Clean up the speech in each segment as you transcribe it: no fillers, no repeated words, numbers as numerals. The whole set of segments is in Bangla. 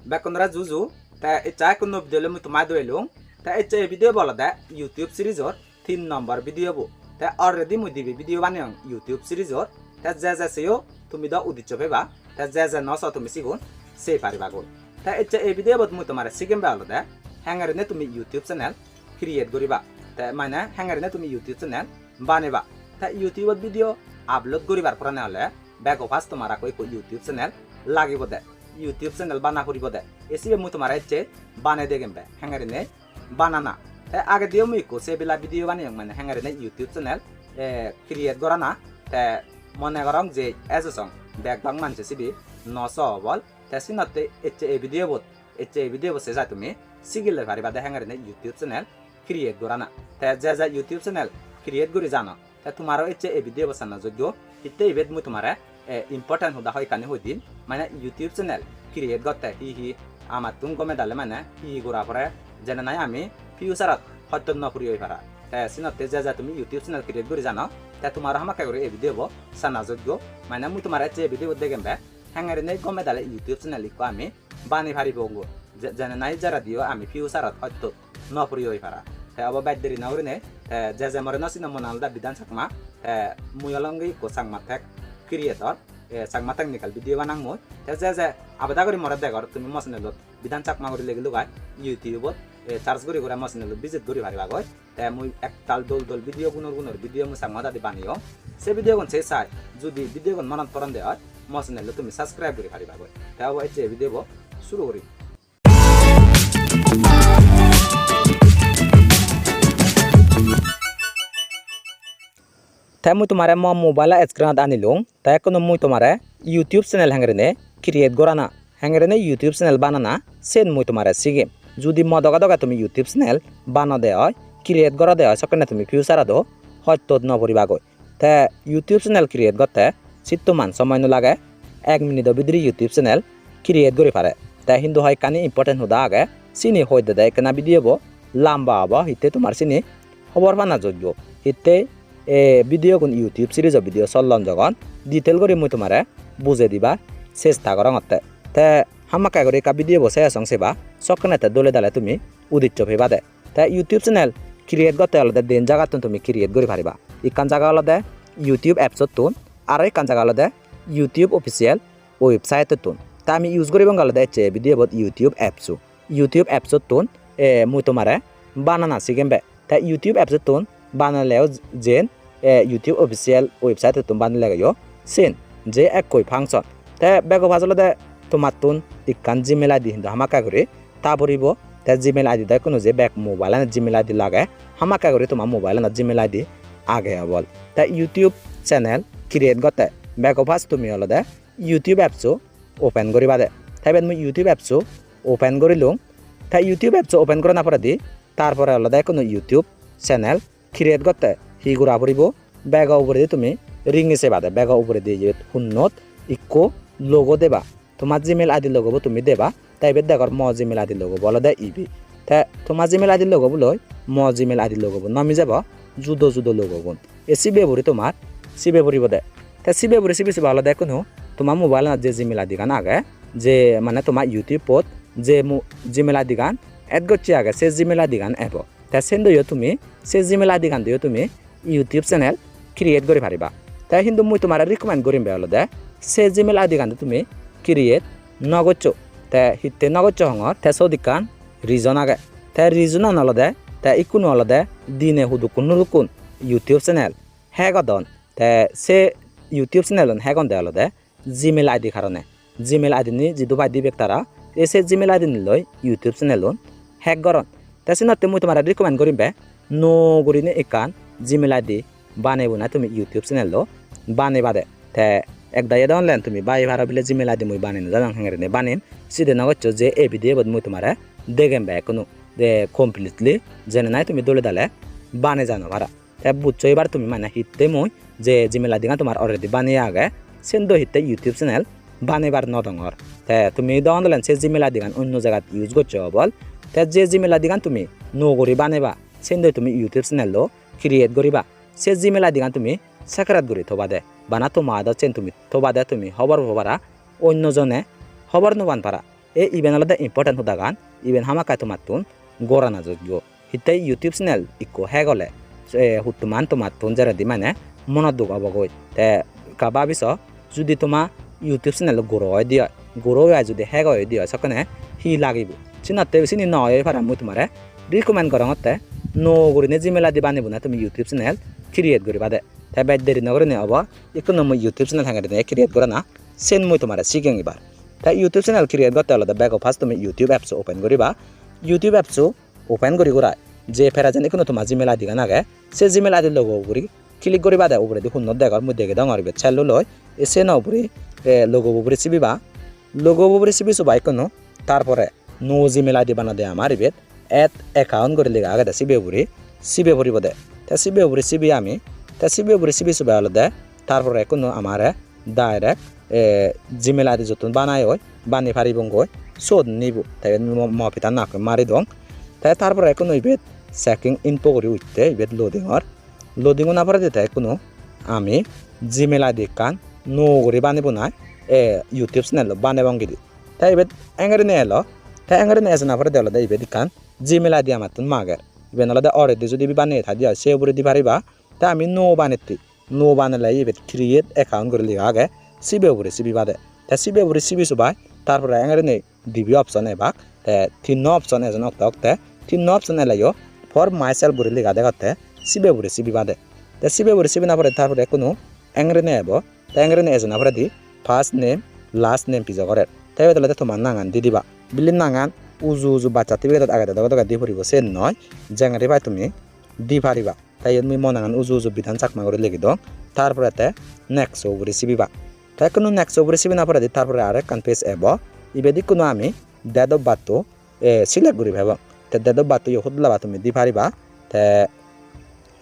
বেকনরা জুজু তা ইচ্ছা কোন ভিডিও মুই তোমায় দইলুম তা ইচ্ছা এই ভিডিও বলা দে ইউটিউব সিরিজর 3 নম্বর ভিডিও বো তা অলরেডি মুই দিবি ভিডিও বানিয়ং ইউটিউব সিরিজর তা যা সেও তুমি দ উদিচ্ছ পেবা তা যা নস তুমি সিগুন সে পারিবা গো তা ইচ্ছা এই ভিডিও বত মুই তোমারে সিগেম বলা দে হ্যাঙ্গারনে তুমি ইউটিউব চ্যানেল ক্রিয়েট করিবা তা মানে হ্যাঙ্গারনে তুমি ইউটিউব চ্যানেল বানাবা তা ইউটিউবত ভিডিও আপলোড করিবার পরে হলে ব্যাক অফ তোমার আকৌ ইউটিউব চ্যানেল লাগিব দে ইউটিউব চ্যানেল বানা করিব দে এসিবে মুই তোমার ইচ্ছে বানাই দে গেমবে হ্যাঙ্গারনে বানানা তে আগে দিও মুই কো সেবেলা ভিডিও বানিয়ং মানে হ্যাঙ্গারনে ইউটিউব চ্যানেল ক্রিয়েট করা না তে মনে করং যে এজসং ব্যাক বাং মানছে সিবি 900 বল তে সিনতে ইচ্ছে এই ভিডিও বত সে যা তুমি সিগিলে পারিবা দে হ্যাঙ্গারনে ইউটিউব চ্যানেল ক্রিয়েট করা না তে যা ইউটিউব চ্যানেল ক্রিয়েট করি জানো তে তোমারও ইচ্ছে এই ভিডিও বসানো যোগ্য ইতে ইবেদ মুই তোমারে ইম্পর্টেন্ট হুদা হয় কানে হই দিন মানে ইউটিউব চ্যানেল ক্রিয়েট করতে হি আমার তুম গমে দালে মানে হি গোরা পরে যেন নাই আমি ফিউচারত হয়তো নকরি হই পারা তে সিনতে যা তুমি ইউটিউব চ্যানেল ক্রিয়েট করি জানো তে তোমার হামাকে করে এই ভিডিও সানা যোগ্য মানে মুই তোমার ইচ্ছে ভিডিও দেখেন বে হ্যাঙ্গারে নেই গমে দালে ইউটিউব চ্যানেল লিখো আমি বানি পারিব যেন নাই যারা দিও আমি ফিউচারত হয়তো নকরি হই পারা তে অব বাইদেরি নাউরি নে যা মরে নসিনা মনালদা বিধান চাকমা মুই অলঙ্গি ko sangma tek creator sangma technical video banang mo যা আবেদা করি মরে দেখর তুমি মসনেল বিধান চাকমা করি লেগে লগাই ইউটিউবত চার্জ করি করে মসনেল ভিজিট করি পারিবা গয় তে মুই একতাল দল ভিডিও গুণর ভিডিও মুই সাংমা দাদি বানিও সে ভিডিও কোন সে চাই যদি ভিডিও কোন মনত পরন দে হয় মসনেল তুমি সাবস্ক্রাইব করি পারিবা গয় তে আবার এই ভিডিও শুরু করি তাই মুই তোমারে মোবাইল স্ক্রিনত আনিলুং তাই কোনো মুই তোমারে ইউটিউব চ্যানেল হ্যাঙ্গারে ক্রিয়েট করা না হ্যাঙ্গারে ইউটিউব চ্যানেল বানানা সেন মুই তোমারে শিখিম যদি মদগা তুমি ইউটিউব চ্যানেল বানা দে হয় ক্রিয়েট করা দে হয় সকানে তুমি ফিউচারত হয়তো নপরিবা গই তে ইউটিউব চ্যানেল ক্রিয়েট করতে চিত্তমান সময় লাগে 1 মিনিট ভিতরে ইউটিউব চ্যানেল ক্রিয়েট করে পারে তাই কিন্তু হয় কানি ইম্পর্টেন্ট হুদা আগে চিনি হই দে দেয় কেনা ভিডিও লম্বা হব হিতে তোমার চিনি খবর বানা যোগ্য হিতে ভিডিও কোন ইউটিউব সিরিজ ভিডিও চলন যখন ডিটেল করে মুই তোমারে বুঝে দিবা চেষ্টা করং তে হামাকা করে কা ভিডিও বসে আসং সেবা সকানেতে দলে দালে তুমি উদিচ্য পেবা দে তে ইউটিউব চ্যানেল ক্রিয়েট করতে হলে দেন জায়গা তুমি ক্রিয়েট করে পারিবা ইকান জায়গা হলে ইউটিউব অ্যাপসত তুন আর ইকান জায়গা হলে ইউটিউব অফিসিয়াল ওয়েবসাইট তুন তা আমি ইউজ করিব গেলে ভিডিও ইউটিউব অ্যাপসত তুন মুই তোমারে বানানা শিখেমবে তা ইউটিউব অ্যাপসত তুন বানালেও যেন ইউটিউব অফিসিয়াল ওয়েবসাইট তুমি বানালে গেও সেন যে এক কই ফাংশন তে বেগ ভাজলে দে তোমার তুন ইকান জিমেল আইডি হিন্দু হামাকা করে তা পড়িব তে জিমেল আইডি দেয় কোনো যে ব্যাক মোবাইল জিমেল আইডি লাগে হামাকা করে তোমার মোবাইল জিমেল আইডি আগে বল তা ইউটিউব চ্যানেল ক্রিয়েট করতে বেগ ভাজ তুমি হলো দে ইউটিউব অ্যাপসও ওপেন করিবা দে তাই মুই ইউটিউব অ্যাপসও ওপেন করিলুম তাই ইউটিউব অ্যাপসও ওপেন করে না পরে দি তারপরে হলো দে কোনো ইউটিউব চ্যানেল ক্রিয়েট করতে হি গুড়া পড়িব ব্যাগা উপরে দিয়ে তুমি রিং এসে বাদে ব্যাগা উপরে দিয়ে যে শূন্যত ইকো লোগো দেবা তোমার জিমেল আইডি লোগো তুমি দেবা তাই বেদ দেখর ম জিমেল আইডি লোগো বলো দে ইবি তা তোমার জিমেল আইডি লোগো বলো ম জিমেল আইডি লোগো নামি যাব জুদো লোগো গুণ এ সিবে ভরি তোমার সিবে ভরিব দে তা সিবে ভরি সিবে ভালো দে কোনো তোমার মোবাইল যে জিমেল আইডি গান আগে যে মানে তোমার ইউটিউবত যে জিমেল আইডি গান এড করছি আগে সে জিমেল আইডি গান এব তা সেন দিও তুমি সে জিমেল আইডি গান দিও তুমি ইউটিউব চ্যানেল ক্রিয়েট করে পারিবা তাই কিন্তু মুই তোমার রিকমেন্ড করিম বেলো দে সে জিমেল আইডি গান তুমি ক্রিয়েট নগচ্ছ তে হিতে নগচ্ছ হঙর তে সদিকান রিজন আগে তে রিজন নলদে তে ইকুন হলদে দিনে হুদুকুন নুরুকুন ইউটিউব চ্যানেল হ্যাগদন তে সে ইউটিউব চ্যানেল হ্যাগন দে হলদে জিমেল আইডি কারণে জিমেল আইডি নি যিদু বাই দিবে তারা এসে জিমেল আইডি নিলই ইউটিউব চ্যানেল হ্যাক গরন তে সিনতে মুই তোমার রিকমেন্ড করিম বে নো গরিনে একান জিমেল আইডি বানাইবো না তুমি ইউটিউব চ্যানেল বানাইবা দে তে একদা এদা অনলাইন তুমি বাই ভাড়া বিলে জিমেল আইডি মুই বানাইন জানাং হ্যাঙ্গারে নে বানাইন সিদে নগচ্ছ যে এই ভিডিও বদ মুই তোমারে দেখেম বে কোনো দে কমপ্লিটলি জেনে নাই তুমি দলে দালে বানাই জানো ভাড়া তে বুঝছো এবার তুমি মানে হিতে মুই যে জিমেল আইডি গান তোমার অলরেডি বানিয়ে আগে সেন্দ হিতে ইউটিউব চ্যানেল বানাইবার নদঙর তে তুমি দা অনলাইন সে জিমেল আইডি গান অন্য জায়গা ইউজ করছো বল তে যে জিমেল আইডি গান তুমি নো করি বানাইবা সেন্দ তুমি ইউটিউব চ্যানেল ক্রিয়েট করিবা সে জিমেল আইডি গান তুমি সেকারাত করি থবা দে বানা তোমার চেন তুমি থবা দে তুমি খবর হবারা অন্যজনে খবর নবান পারা এই ইভেন আলাদা ইম্পর্টেন্ট হুদাগান ইভেন হামাকায় তোমার তুন গড়ানা যোগ্য হিতাই ইউটিউব চ্যানেল ইকো হে গলে হুতুমান তোমার তুন যারা দি মানে মনত দুখ অবগৈ তে কাবা বিছ যদি তোমার ইউটিউব চ্যানেল গড় হয় যদি হে গয় দিয় সকানে হি লাগিব চিনাতে চিনি নয় ফারা মই তোমারে রিকমেন্ড করতে নো গরিনে জিমেলা দি বানিব না তুমি ইউটিউব চ্যানেল ক্রিয়েট করিবা দে তাই বাইর দেরি নগরে নে অব ইকোনো মই ইউটিউব চ্যানেল হাঙ্গারে নে ক্রিয়েট করে না সেন মই তোমারে শিখেং এবার তাই ইউটিউব চ্যানেল ক্রিয়েট করতে হলে ব্যাক অফ ফার্স্ট তুমি ইউটিউব অ্যাপস ওপেন করিবা ইউটিউব অ্যাপস ওপেন করি করায় যে ফেরা জানি কোনো তোমার জিমেল আইডি গান আগে সে জিমেল আইডি লোক করি ক্লিক করিবা দে উপরে দেখুন দেখার মধ্যে দেখে দাও আরবে চালু লয় এসে না উপরে লোগো উপরে চিবিবা লোগো উপরে চিবি সবাই কোনো তারপরে নো জিমেল আইডি বানা দে আমার ইবেত এড অ্যাকাউন্ট করে লেগে আগে সিবে ভরিব দে তা সিবে উপরে চিবি আমি তা সিবে উপরে চিবি সবাই হলো দে তারপরে কোনো আমার ডাইরেক্ট জিমেল আইডি যতন বানাই হয় বানি ফারিব গই সোদ নিব তাই মপিতা নাক মারি দং তাই তারপরে কোনো ইবেত চেকিং ইনপো করে উঠতে ইবেত লোডিং না পরে দিতে কোনো আমি জিমেল আইডি কান নো করে বানিব না ইউটিউব চ্যানেল বানাবং গিদি তাই ইবেত এঙ্গারে নে এলো তাই এঙ্গারে নে এসে না পরে দেওয়া ইবেত কান জিমেল আইডি আমার তুন মাগের ইবেন আলাদা অলরেডি যদি বানিয়ে থাকি সে উপরে দি পারিবা তা আমি নো বানালে ইবেত ক্রিয়েট অ্যাকাউন্ট করে লিখা আগে সিবে উপরে সিবি বাদে তা সিবে উপরে সিবি সবাই তারপরে এঙ্গারে নে দিবি অপশন এবাক তিন অপশন এজন অক্তে তিন অপশন এলাইও ফর মাইসেলফ বলে লিখা দেখাতে সিবে উপরে সিবি বাদে তা সিবে উপরে সিবি না পরে তারপরে কোনো এঙ্গারে নে এব তা এঙ্গারে নে এজন পরে the first name last name pizza করে তাই তাহলে তোমার নাঙান দি দিবা বিলি নাঙান উজু বাচ্চা তিবি আগে দাদা দি ফুরিব সে নয় জেঙারি পাই তুমি দি পারিবা তাই তুমি মনাঙান উজু বিধান চাকমা করে লিখি দো তারপরে নেক্সট উপরে সিবিবা তাই কোনো নেক্সট উপরে সিবি না পরে দি তারপরে আর কান পেজ এব ইবেদি কোনো আমি ডেট অফ বার্থ সিলেক্ট করি ভাব তে ডেট অফ বার্থ হুদলাবা তুমি দি পারিবা তে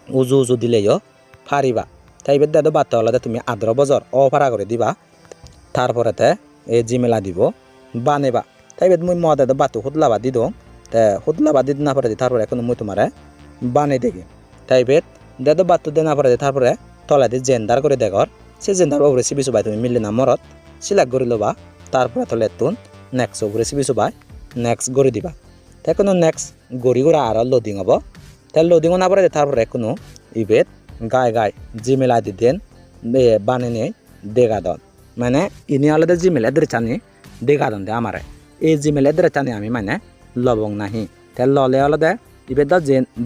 উজু দিলেও পারিবা তাই এবার ডেট অফ বার্থ হলে তুমি 18 বছর অফারা করে দিবা তারপরে এই জিমেলা দিব বানেবা তাই এবার মুই ডেট অফ বার্থ হুদলাবা দি দো তে হুদলাবা দি না পরে দি তারপরে এখন মুই তোমারে বানে দেখি তাই এবার ডেট অফ বার্থ দিয়ে না পরে দি তারপরে তলা দি জেন্ডার করে দেখর সে জেন্ডার উপরে সিবি সবাই তুমি মিললে না মরত সিলেক্ট করে লবা তারপরে তলে তুন নেক্সট উপরে সিবি সবাই নেক্সট করে দিবা তাই কোনো নেক্সট গড়ি করে আর লোডিং হব তাই লোডিং না পরে তারপরে কোনো ইবেত গায় জিমেল আইডি দেন বানিয়ে দেখা দন মানে ইনি আলাদা জিমেল এদের চানি দেখা দন দে আমার এই জিমেল এদের চানি আমি মানে লবং নাহি তাই ললে আলাদা ইবেদ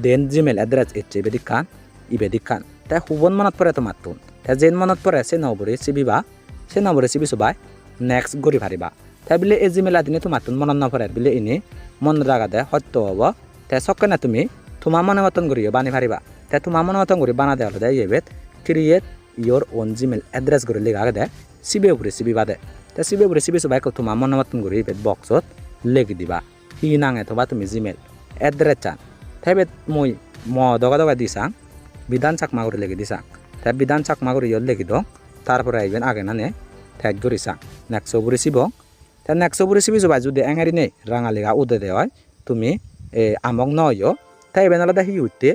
দেন জিমেল এড্রেস ইচ্ছে ইবেদি খান তাই হুবন মনত পরে তোমার তুন তাই যেন মনত পরে সে নবরে সিবি সবাই নেক্সট গড়ি পারিবা তাই বলে এই জিমেল আইডি তোমার তুন মনত নপরে বলে ইনি মন রাখা দে সত্য হব তাই সকে না তুমি তোমার মনে মতন করিও বানি পারিবা তাই তোমার মনে মতন করে বানা দেওয়া দেয় এবেত create your own Gmail address করে লেখা আগে দেয় সিবে উপরে সিবি বাদে তাই সিবে উপরে সিবি সবাই তোমার মনে মতন করে এবেত বক্সত লেখি দিবা হি নাঙে তোমার তুমি জিমেল এড্রেস চান তাই এবেত মই দগা দিছাং বিধান চাকমা করে লেগে দিছাং তাই বিধান চাকমা করে ইয়র লেখি দো তারপরে আইবেন আগে নানে ঠেক করিছাং নেক্সট উপরে সিব তাই নেক্সট উপরে সিবি সবাই যদি এঙারি নেই রাঙা লেখা উদে দেওয়া তুমি আমক নয় তাই এবেন আলাদা হি উঠতে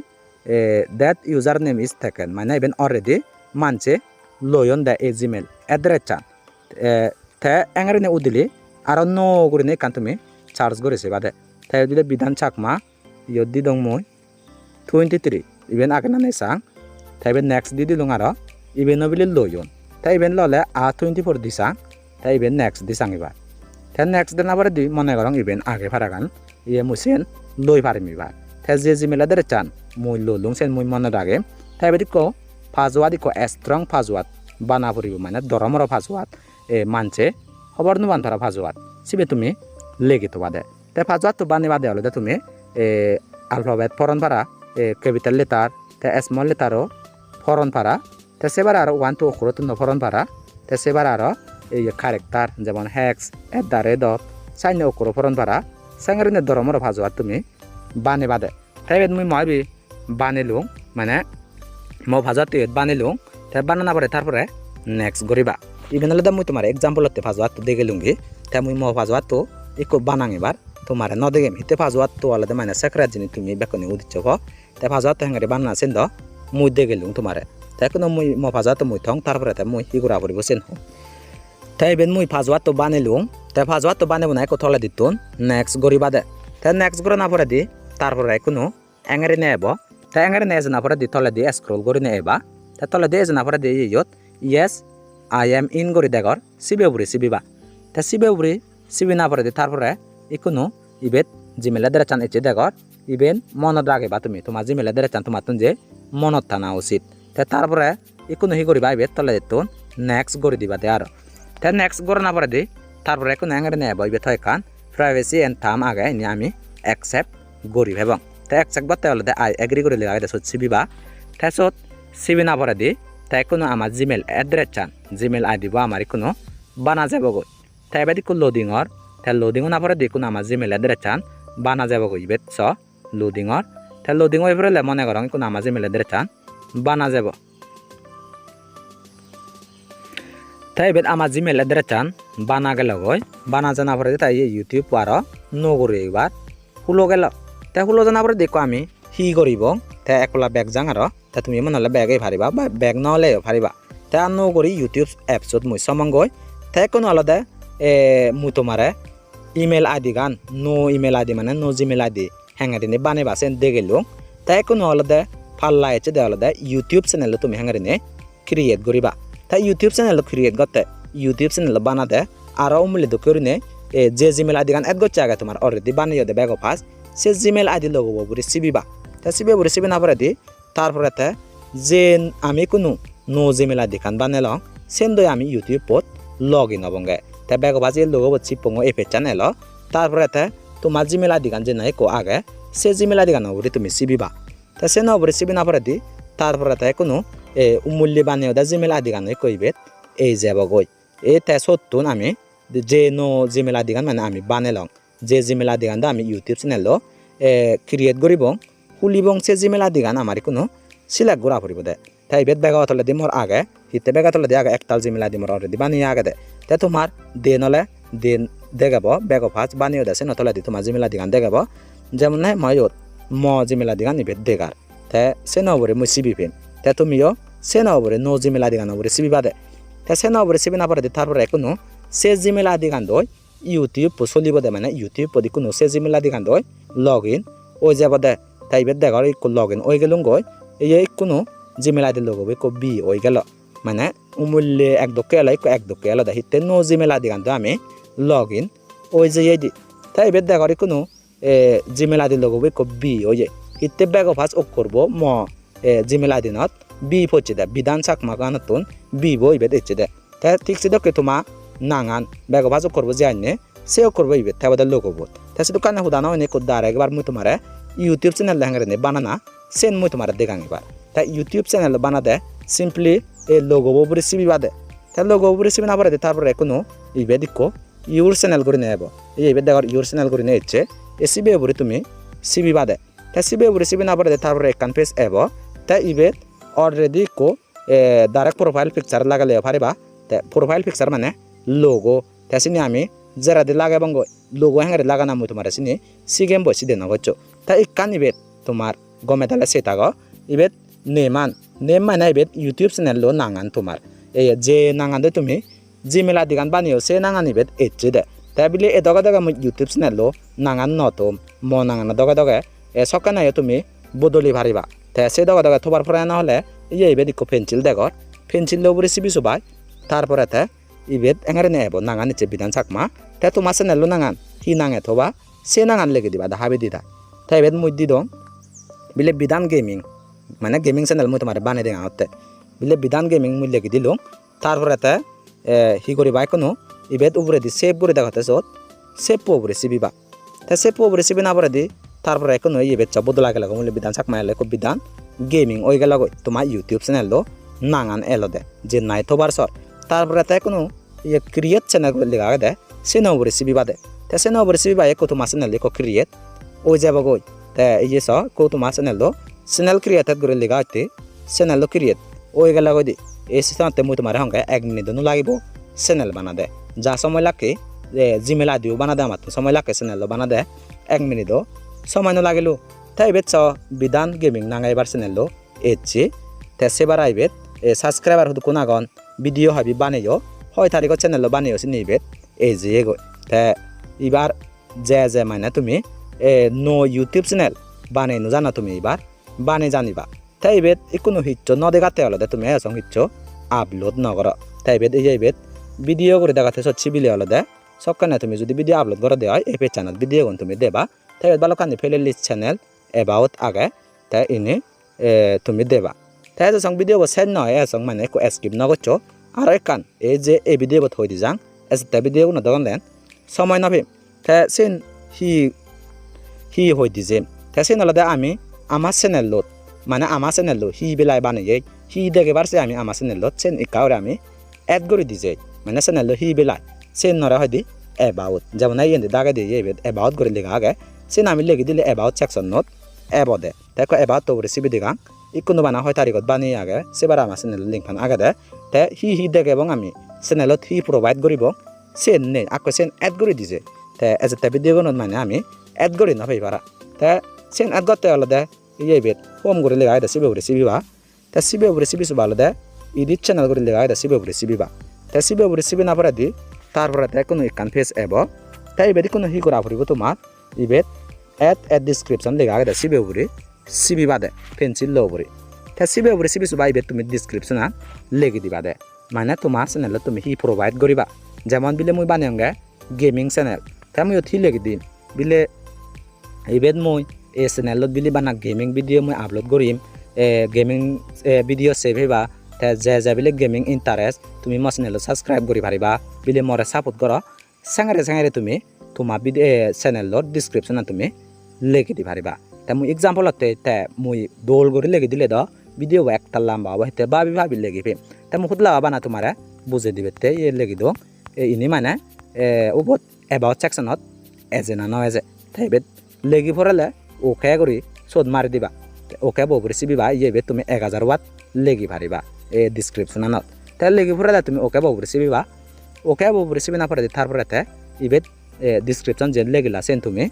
দ্যাট ইউজার নেম ইজ থাকেন মানে এবেন অলরেডি মানছে লয়ন দা এ জিমেল এড্রেস চান তাই এঙারি নে উদিলি আর ন করে নেই কান তুমি চার্জ করেছে বাদে তাই দিলে বিধান চাকমা ইয়ত দি দং মই 23 ইবেন আগে না নেই তাই এবেন নেক্সট দি দিলুং আর ইবেন বিলি লয়ন তাই ইবেন ললে 24 দিছাং তাই ইবেন নেক্সট দিছাং এবার তাই নেক্সট দিন আবার দি মনে করং ইবেন আগে ফারাগান ইয়ে মুসেন লই পারিম এবার তাই যে জিমেল এদের চান মই ললুং সেন মই মনে রাগে তাই এবার দিকো ফাজওয়াত ইকো স্ট্রং ফাজওয়াত বানা পড়িব মানে দরমর ফাজওয়াত মানছে খবর নুবান ধরা ফাজওয়াত সিবে তুমি লেগে তো বাদে তাই ফাজওয়াত তো বানিবা দেওয়া হলে তুমি আলফাবেট ফরন পারা ক্যাপিটাল লেটার তাই স্মল লেটারও ফরন পারা তাই সেবার আর 1 to 4 ফরন পারা তাই সেবার আর এই ক্যারেক্টার যেমন হ্যাক্স @ সাইনে ওকরো ফরন পারা সাংরিনে দরমর ফাজওয়াত তুমি বানে বাদে তাই মুই ময়বি বানিলুং মানে মই ভাজাতে বানিলুং তাই বানানা পরে তারপরে নেক্সট গরিবা ইভেন হলে মুই তোমার এক্সাম্পল হতে ফাজওয়াত দেখে লুঙ্গি তাই মুই মো ফাজওয়াত তো ইকো বানাং এবার তোমার ন দেখেম হিতে ফাজওয়াত তো আলাদা মানে সেক্রেট জিনিস তুমি বেকনি উদিচ্ছ তাই ফাজওয়াত হেঙ্গারে বানানা আছেন দ মুই দেখে লুং তোমার তাই কোনো মুই মো ফাজওয়াত মুই থং তারপরে তাই মুই হিগুরা পড়িব সেন তাই ইভেন মুই ফাজওয়াত তো বানিলুং তে ফাজওয়াত তো বানাবো না কো থলে দিতুন নেক্সট গরিবা দে তে নেক্সট গরে না পরে দি তারপরে কোনো এঙ্গারে নেব তে এঙ্গারে নে না পরে দি থলে দি স্ক্রল করে নেবা তে থলে দি না পরে দি ইয়ত ইয়েস আই এম ইন গরি দেগর সিবে উবরি সিবিবা তে সিবে উবরি সিবি না পরে দি তারপরে ইকুনো ইবেত জিমেলে দেরে চান এচে দেগর ইবেন মনত রাখবা তুমি তোমার জিমেলে দেরে চান তোমার তুন যে মনত থানা উচিত তে তারপরে ইকুনো হি করিবা ইবেত তলে দিতুন নেক্সট গরি দিবা দে আর তে নেক্সট গরে না পরে দি তারপরে এখন এঙ্গারে নেব ইবেত হয় কান প্রাইভেসি এন্ড থাম আগে নি আমি অ্যাকসেপ্ট গরি এবং তে অ্যাকসেপ্ট করতে হলে আই এগ্রি করে লাগা দে সত সিবিবা তে সত সিবি না পরে দি তে কোনো আমার জিমেল অ্যাড্রেস চান জিমেল আইডি বা আমার কোনো বানা যাব গই তে এবার দিকু লোডিংর তে লোডিং না পরে দি কোনো আমার জিমেল অ্যাড্রেস চান বানা যাব গই ইবেত স লোডিংর তে লোডিং হয়ে পড়লে মনে করং কোনো আমার জিমেল অ্যাড্রেস চান বানা যাব তাই এবার আমার জিমেল অ্যাড্রেস চান বানা গেল গই বানা জানা পরে তাই ইউটিউব আর নো করি এবার হুলো গেল তে হুলো জানা পরে দেখো আমি হি করিব তে একলা ব্যাগ যাং আর তে তুমি মনে হলে ব্যাগে ফারিবা বা ব্যাগ নহলে ফারিবা তে আর নো করি ইউটিউব এপসত মুই সমং গই তে কোনো আলাদা মুই তোমারে ইমেল আইডি গান নো ইমেল আইডি মানে নো জিমেল আইডি হ্যাঙ্গারিনে বানাইবা সেন দে গেল তে কোনো আলাদা ফাল্লা এচে দে আলাদা ইউটিউব চ্যানেল তুমি হ্যাঙ্গারিনে ক্রিয়েট করিবা তা ইউটিউব চ্যানেল ক্রিয়েট করতে ইউটিউব চ্যানেল বানাতে আর অমূল্য করিনে যে জিমেল আইডি গান এড করছে আগে তোমার অলরেডি বানিয়ে দে ব্যাগ ফার্স্ট সে জিমেল আইডি লগব বলে সিবিবা তা সিবে বলে সিবি না পরে দি তারপরে যে আমি কোনো নো জিমেল আইডি খান বানালাম সেন দই আমি ইউটিউব পত লগ ইন হবঙ্গে তা ব্যাগ ফার্স্ট এর লগব চিপঙ্গ এফে চ্যানেল তারপরে তোমার জিমেল আইডি গান যে নাই কো আগে সে জিমেল আইডি গান বলে তুমি সিবিবা তা সে না বলে সিবি না পরে দি তারপরে কোনো মূল্য বানিয়ে দা জিমেল আইডি গান কইবে এই যাব গই এই তে সত্তুন আমি যে নো জিমেল আইডি গান মানে আমি বানালাম যে জিমেল আইডি গান আমি ইউটিউব চ্যানেল ক্রিয়েট করিব খুলিবং সে জিমেল আইডি গান আমার কোনো সিলেক্ট করা পড়ব দে তাই বেদ বেগা তলে দি মোর আগে হিতে বেগা তলে দি আগে একটাল জিমেল আইডি মোর অলরেডি বানিয়ে আগে দে তে তোমার দে নলে দিন দেখাব বেগ ফার্স্ট বানিয়ে দেছে নতলে দি তোমার জিমেল আইডি গান দেখাব যেমন নাই মই ম জিমেল আইডি গান ইবেদ দেগার তে সে নবরে মই সিবি পেন তে তুমিও সে নবরে নো জিমেল আইডি গান নবরে সিবি বাদে তে সে নবরে সিবি না পরে দি তারপরে কোনো সে জিমেল আইডি গান দই ইউটিউব চলিব দে মানে ইউটিউব পদি কোনো সে জিমেল আইডি গান দই লগ ইন ওই যাব দে তাই বেদ দেগার লগ ইন ওই গেলুম গই এই কোনো জিমেল আইডি লগ হবে কো বি ওই গেল মানে মূল্য এক দকে এলাই এক দকে এলা দে হিতে নো জিমেল আইডি গান আমি লগ ইন ওই যে এই দি তাই বেদ দেগার কোনো জিমেল আইডি লগ হবে কো বি ওই যে হিতে ব্যাগ ফার্স্ট ওক করব ম জিমেল আইডি নট বি পচে দে বিধান চাকমা গানতুন বি বই বেদ এচে দে তা ঠিক সে দকে তোমা নাঙান ব্যাগ ফার্স্ট ওক করব যে আইনে সেও করব ইবে তা বদল লোক হবো তা সে দোকানে হুদানা হইনে কো দার একবার মুই তোমারে ইউটিউব চ্যানেল লেহাঙ্গারে নে বানানা সেন মুই তোমারে দেখাং এবার তা ইউটিউব চ্যানেল বানা দে সিম্পলি এ লোগো ববরে সিবি বাদে তা লোগো ববরে সিবি না পারে তারপরে কোনো ইবে দিকো ইউর চ্যানেল করে নেব এই ইবে দেখার ইউর চ্যানেল করে নে ইচ্ছে এ সিবি ববরে তুমি সিবি বাদে তা সিবি ববরে সিবি না পারে তারপরে কান পেজ এব তা ইবে অলরেডি কো ডাইরেক্ট প্রোফাইল পিকচার লাগালে পারিবা তা প্রোফাইল পিকচার মানে লোগো তা সিনি আমি যারা দি লাগাবং লোগো হ্যাঙ্গারে লাগানা মুই তোমার সিনি সিগেম বসি দেন গচ্ছো তা ইকান ইবে তোমার গমে তালে সেটাগ ইবে নেম মানে ইবে ইউটিউব চ্যানেল লো নাঙান তোমার এই যে নাঙান দে তুমি জিমেল আইডি গান বানিও সে নাঙান ইবে এচে দে তা বিলে এ দগা দগা মুই ইউটিউব চ্যানেল লো নাঙান নতো ম নাঙান দগা দগা সকানে তুমি বদলি ভারিবা তা সে দগা দগা থবার পরে না হলে ইবে দিকো পেন্সিল দেখর পেন্সিল লো বরে সিবি সবাই তারপরে ইবেদ এঙ্গারে নেব নাঙান নিচে বিধান চাকমা তে তোমার চ্যানেল লো নাঙান হি নাঙে থবা সে নাঙান লেগে দিবা দা হাবি দিদা তাই ইবেদ মুই দি দং বিলে বিধান গেমিং মানে গেমিং চ্যানেল মুই তোমার বানাই দেং আতে বিলে বিধান গেমিং মুই লেগে দিলুম তারপরে হি করিবা কোনো ইবেদ উপরে দি সেভ করে দেখাতে সত সেভ উপরে সিবিবা তা সেভ উপরে সিবি না পরে দি তারপরে কোনো ইবেদ চা বদলা গেল মুই বিধান চাকমা এলে কো বিধান গেমিং ওই গেল তোমার ইউটিউব চ্যানেল লো নাঙান এলো দে যে নাই থবার সর তারপরে কোনো ইয়ে ক্রিয়েট চ্যানেল লেখা দে সে নবরে সিবি বাদে তে সে নবরে সিবি বাই কো তোমার চ্যানেল লেখো ক্রিয়েট ওই যাব গই তে ইয়ে স কো তোমার চ্যানেল লো চ্যানেল ক্রিয়েটেড করে লেখা হইতে চ্যানেল লো ক্রিয়েট ওই গেল গই দি এই সিস্টেমতে মুই তোমার হঙ্গে 1 মিনিট দনু লাগিব চ্যানেল বানা দে যা সময় লাগে জিমেল আইডিও বানা দে আমার সময় লাগে চ্যানেল লো বানা দে 1 মিনিট সময় ন লাগিলো তাই বেচ বিধান গেমিং নাঙাইবার চ্যানেল লো এচে তে সেবার আইবে সাবস্ক্রাইবার হদু কোনাগন ভিডিও হাবি বানাইও হয় তারিখ চ্যানেল বানাইও সিনিবে এই যে te ibar je মানে তুমি no YouTube channel বানাই নো জানা তুমি এবার বানাই জানিবা তাই বেত ইকুনো হিচ্ছ নদে গাতে হলো দে তুমি এসং হিচ্ছ আপলোড নগর তাই বেত এই বেত ভিডিও করে দেখাতে সচ্ছি বিলে হলো দে সবখানে তুমি যদি ভিডিও আপলোড করে দেওয়া এই পে চ্যানেল ভিডিও কোন তুমি দেবা তাই ভালো কানি ফেলে লিস্ট চ্যানেল এবাউট আগে তাই ইনি তুমি দেবা তাই এসং ভিডিও সেন্ড নয় এসং মানে একো স্কিপ নগচ্ছ আর একান এই যে এই ভিডিও থই দি যাং এস তে ভিডিও কোন দগন দেন সময় নবে তাই সেন হি হই দিছে তাই সেন হলো দে আমি আমার চ্যানেল লোড মানে আমার চ্যানেল লো হি বেলায় বানাই হি দেখে পারছে আমি আমার চ্যানেল লোড সেন একাউরে আমি এড করে দিছে মানে চ্যানেল লো হি বেলায় সেন নরা হয় দি এবাউট যেমন এই এন্ড দাগে দিয়ে এবাউট করে লেখা আগে সেন আমি লিখে দিলে এবাউট সেকশন নোট এবাদে তাই কো এবাউট তো রেসিপি দিগা ইকুনো বানা হয় তারিখত বানিয়ে আগে সেবার আমার চ্যানেল লিংক ফান আগে দে তাই হি দেখে এবং আমি চ্যানেলত হি প্রোভাইড করিব সেন নে আকো সেন এড করে দিছে তাই এজ এ ভিডিও কোন মানে আমি এড করে না পাইবারা তাই সেন এড করতে হলো দে এই বেত হোম করে লেখা এটা সিবে রেসিপি বা তা সিবে রেসিপি ভালো দে ইডিট চ্যানেল করে লেখা এটা সিবে রেসিপি বা তা সিবে রেসিপি না পরে দি তারপরে তাই কোনো একখান ফেস এব তাই বেদি কোনো হি করা পড়িব তোমার ইবেত এড ডিসক্রিপশন লেখা এটা সিবি বাদে পেন্সিল লো করে তা সিবে রেসিপি বা ইবেত তুমি ডিসক্রিপশন লেখি দিবা দে মানে তোমার চ্যানেল তুমি হি প্রোভাইড করিবা যেমন বিলে মুই বানায়গে গেমিং চ্যানেল তাই মুই থি লেখি দিম বিলে ইবেত মুই এই চ্যানেলত বিলি বানা গেমিং ভিডিও মই আপলোড করিম গেমিং ভিডিও সেভ হইবা যে বিলে গেমিং ইন্টারেস্ট তুমি মোৰ চ্যানেলত সাবস্ক্রাইব কৰি পাৰিবা বিলে মৰে সাপোর্ট কৰ সাঙাৰে তুমি তোমার চ্যানেলত ডিসক্রিপশন তুমি লিখি দি পাৰিবা তা মই এক্সাম্পলতে তে মই দোল কৰি লিখি দিলে দ ভিডিও একটা লম্বা হবে তে ভাবি লিখিবি তা মই খুদলা বানা তোমারে বুঝে দিবে তে এ লিখি দো ইনি মানে ওপৰত এবাউট সেকশনত এজেনা ন এজে তাই বেত লিখি পড়ালে ওকে করি সোদ মারি দিবা ওকে বউ রেসিপি বা ইয়ে তুমি 1000 ওয়াট লেগি পারিবা এই ডিসক্রিপশন নত তাই লেগি পড়ালে তুমি ওকে বউ রেসিপি বা ওকে বউ রেসিপি না পড়ে তারপরে তে ইবেত ডিসক্রিপশন যে লেগিলা সেন তুমি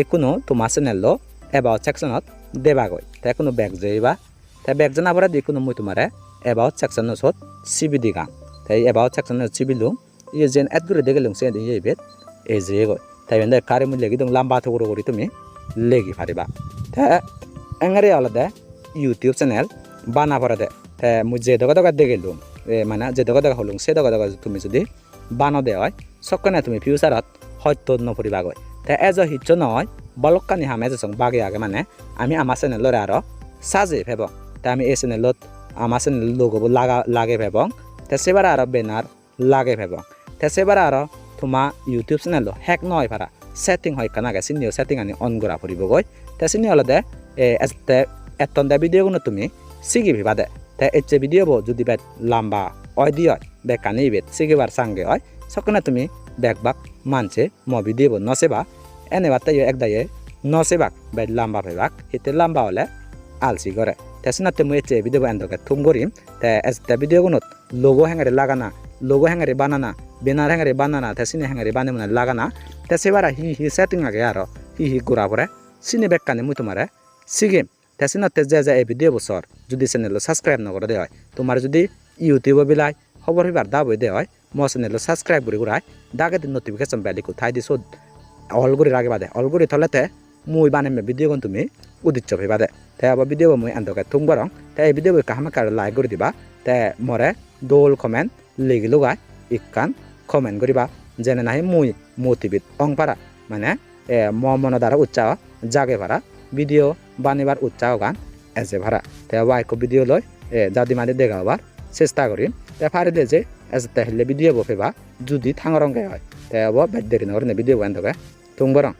একুনো তোমার চ্যানেল এবাউট সেকশনত দেবা গই তাই কোনো ব্যাক যাইবা তাই ব্যাক জানা পরে দি কোনো মই তোমারে এবাউট সেকশন সত সিবি দিগা তাই এবাউট সেকশন সিবি লুম ইয়ে যেন এড করে দেখে লুম সেন ইয়ে ইবেত এই যে গই তাই বেন্দে কারে মই লেগি দং লম্বা তো করি তুমি লেগি পারিবা তা এঙ্গারে আলাদা ইউটিউব চ্যানেল বানা পড়া দে তা মুই যে দগা দেখেলুম মানে যে দগা হলুম সে দগা তুমি যদি বানো দে হয় সবখানে তুমি ফিউচারত হয়ত নপরিবা গয় তা এজ হিচ্ছ নয় বলকানি হামে যেসং বাগে আগে মানে আমি আমার চ্যানেলরে আরো সাজে ভেব তা আমি এই চ্যানেলত আমার চ্যানেল লোগো লাগে ভেবং তা সেবার আরো বেনার লাগে ভেবং তা সেবার আরো তোমার ইউটিউব চ্যানেল হ্যাক নয় ভাড়া সেটিং হয় কানা গে সিনিও সেটিং আনি অন করা পড়িব গই তে সিনি হলো দে এতন দে ভিডিও গুলো তুমি সিগি ভিবা দে তে এচে ভিডিও বো যদি বেট লম্বা অয় দি হয় বেকানি বেট সিগিবার সঙ্গে হয় সকনে তুমি বেকবাক মানছে ম ভিডিও বো নসেবা এনে বাতে এক দায়ে নসেবাক বেট লম্বা ভেবাক হিতে লম্বা হলে আলসি করে তে সিনাতে মু এচে ভিডিও এন্ডকে থুম করিম তে এতে ভিডিও গুলো লোগো হ্যাঙ্গারে লাগানা লোগো হ্যাঙ্গারে বানানা বেনার হ্যাঙ্গারে বানানা তে সিনে হ্যাঙ্গারে বানে মানে লাগানা তে সেবারা হি সেটিং আগে আরো হি ঘুরা পরে সিনে বেকানে মুই তোমারে সিগেম তে সিনতে যে এই ভিডিও বছর যদি চ্যানেল সাবস্ক্রাইব নকরে দে হয় তোমার যদি ইউটিউব বিলাই খবর হইবার দাবই দে হয় মো চ্যানেল সাবস্ক্রাইব করে ঘুরাই দাগে নোটিফিকেশন বেলি কোথায় দিছো অল করে রাখবা দে অল করে থলেতে মুই বানামে ভিডিও কোন তুমি উদিচ্ছ ভাইবা দে তে আবার ভিডিও মুই আন্দকে তুম গরং তে এই ভিডিও কাহামে কার লাইক করে দিবা তে মরে দোল কমেন্ট লিগি লগাই ইকান কমেন্ট করিবা যেনে নাহি মুই মোটিভেট অং পারা মানে মন দ্বারা উৎসাহ জাগে ভাড়া ভিডিও বানিবার উৎসাহ গান এসে ভাড়া তে ওয়াইক ভিডিও লয় জাদি মাদি দেখাবার চেষ্টা করিম তে ফারি দে যে এসে তাহলে ভিডিও বফেবা যদি থাঙরঙ্গে হয় তে বেদ দেরি নগর ভিডিও বান্ধবে তুম বরং